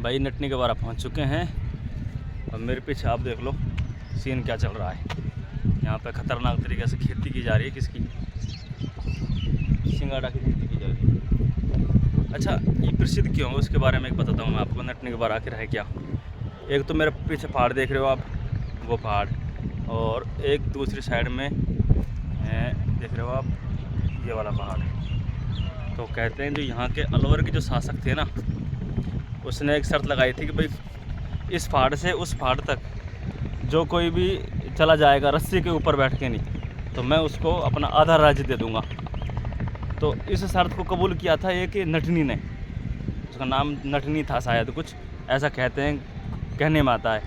भाई नटनी के बारा पहुंच चुके हैं और मेरे पीछे आप देख लो सीन क्या चल रहा है। यहाँ पे ख़तरनाक तरीके से खेती की जा रही है। किसकी? सिंगाड़ा की खेती की जा रही है। अच्छा, ये प्रसिद्ध क्यों है उसके बारे में एक बताता हूँ मैं आपको। नटनी के बारा आखिर है क्या। एक तो मेरे पीछे पहाड़ देख रहे हो आप, वो पहाड़, और एक दूसरी साइड में देख रहे हो आप ये वाला पहाड़। तो कहते हैं जो यहाँ के अलवर के जो शासक थे ना, उसने एक शर्त लगाई थी कि भाई इस पहाड़ से उस पहाड़ तक जो कोई भी चला जाएगा रस्सी के ऊपर बैठ के नहीं, तो मैं उसको अपना आधा राज्य दे दूँगा। तो इस शर्त को कबूल किया था एक नटनी ने, उसका नाम नटनी था शायद, कुछ ऐसा कहते हैं, कहने में आता है।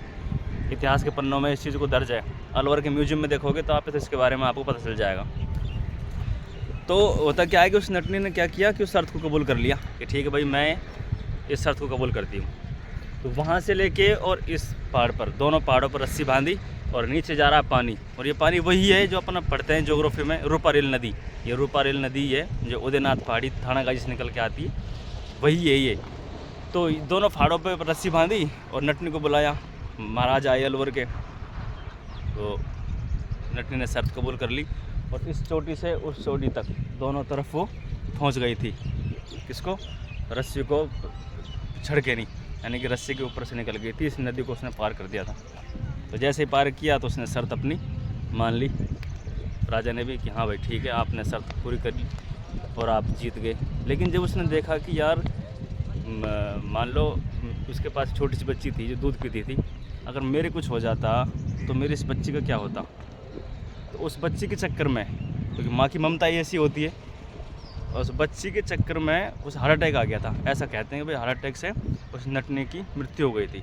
इतिहास के पन्नों में इस चीज़ को दर्ज है। अलवर के म्यूजियम में देखोगे तो आप इसके बारे में आपको पता चल जाएगा। तो होता क्या है कि उस नटनी ने क्या किया कि उस शर्त को कबूल कर लिया कि ठीक है भाई मैं इस शर्त को कबूल करती हूँ। तो वहाँ से लेके और इस पहाड़ पर, दोनों पहाड़ों पर रस्सी बांधी और नीचे जा रहा है पानी। और ये पानी वही है जो अपना पढ़ते हैं ज्योग्राफी में, रूपारेल नदी। ये रूपारेल नदी है जो उदयनाथ पहाड़ी थानागाजी से निकल के आती है, वही है ये। तो दोनों पहाड़ों पर रस्सी बांधी और नटनी को बुलाया, महाराज आए अलवर के। तो नटनी ने शर्त कबूल कर ली और इस चोटी से उस चोटी तक दोनों तरफ वो पहुंच गई थी। किसको? रस्सी को छड़ के नहीं, यानी कि रस्सी के ऊपर से निकल गई थी। इस नदी को उसने पार कर दिया था। तो जैसे ही पार किया तो उसने शर्त अपनी मान ली। राजा ने भी कि हाँ भाई ठीक है, आपने शर्त पूरी कर ली और आप जीत गए। लेकिन जब उसने देखा कि यार मान लो उसके पास छोटी सी बच्ची थी जो दूध पीती थी, अगर मेरे कुछ हो जाता तो मेरी इस बच्ची का क्या होता। तो उस बच्ची के चक्कर में, क्योंकि माँ की ममता ही ऐसी होती है, और उस बच्ची के चक्कर में उस हार्ट अटैक आ गया था। ऐसा कहते हैं कि भाई हार्ट अटैक से उस नटनी की मृत्यु हो गई थी।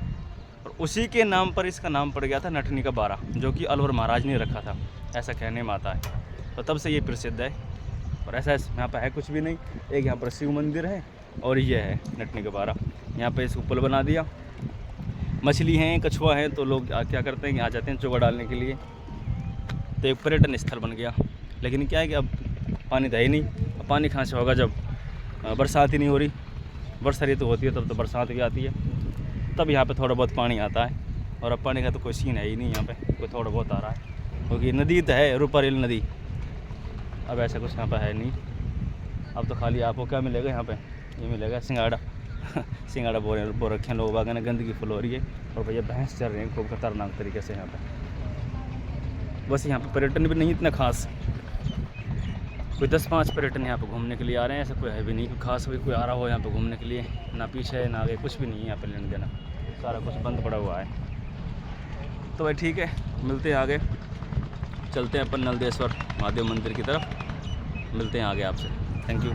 और उसी के नाम पर इसका नाम पड़ गया था नटनी का बारा, जो कि अलवर महाराज ने रखा था, ऐसा कहने में आता है। तो तब से ये प्रसिद्ध है। और ऐसा यहाँ पर है कुछ भी नहीं, एक यहाँ पर शिव मंदिर है और ये है नटनी का बारा। यहाँ पर इसको पुल बना दिया, मछली हैं, कछुआ हैं, तो लोग क्या करते हैं कि आ जाते हैं चोगा डालने के लिए। तो एक पर्यटन स्थल बन गया। लेकिन क्या है कि अब पानी था ही नहीं। अब पानी कहाँ से होगा जब बरसात ही नहीं हो रही। वर्षा ऋतु होती है तब तो बरसात भी आती है, तब यहाँ पे थोड़ा बहुत पानी आता है। और अब पानी का तो कोई सीन है ही नहीं, यहाँ पे कोई थोड़ा बहुत आ रहा है, क्योंकि नदी तो है रूपारेल नदी। अब ऐसा कुछ यहाँ पर है नहीं। अब तो खाली आपको क्या मिलेगा यहाँ पे, ये मिलेगा सिंगाड़ा। सिंगाड़ा बो रखे हैं लोग बाग ने, गंदगी फुल हो रही है। और भैया भैंस चल रही हैं खूब खतरनाक तरीके से यहाँ पे। बस यहाँ पे पर्यटन भी नहीं इतना खास, कोई 10-5 पर्यटन यहाँ पे घूमने के लिए आ रहे हैं, ऐसा कोई है भी नहीं कोई खास कोई आ रहा हो यहाँ पे घूमने के लिए। ना पीछे है ना आगे, कुछ भी नहीं है यहाँ पे लेने देना, सारा कुछ बंद पड़ा हुआ है। तो भाई ठीक है, मिलते हैं आगे, चलते हैं अपन नलदेश्वर महादेव मंदिर की तरफ, मिलते हैं आगे आपसे। Thank you.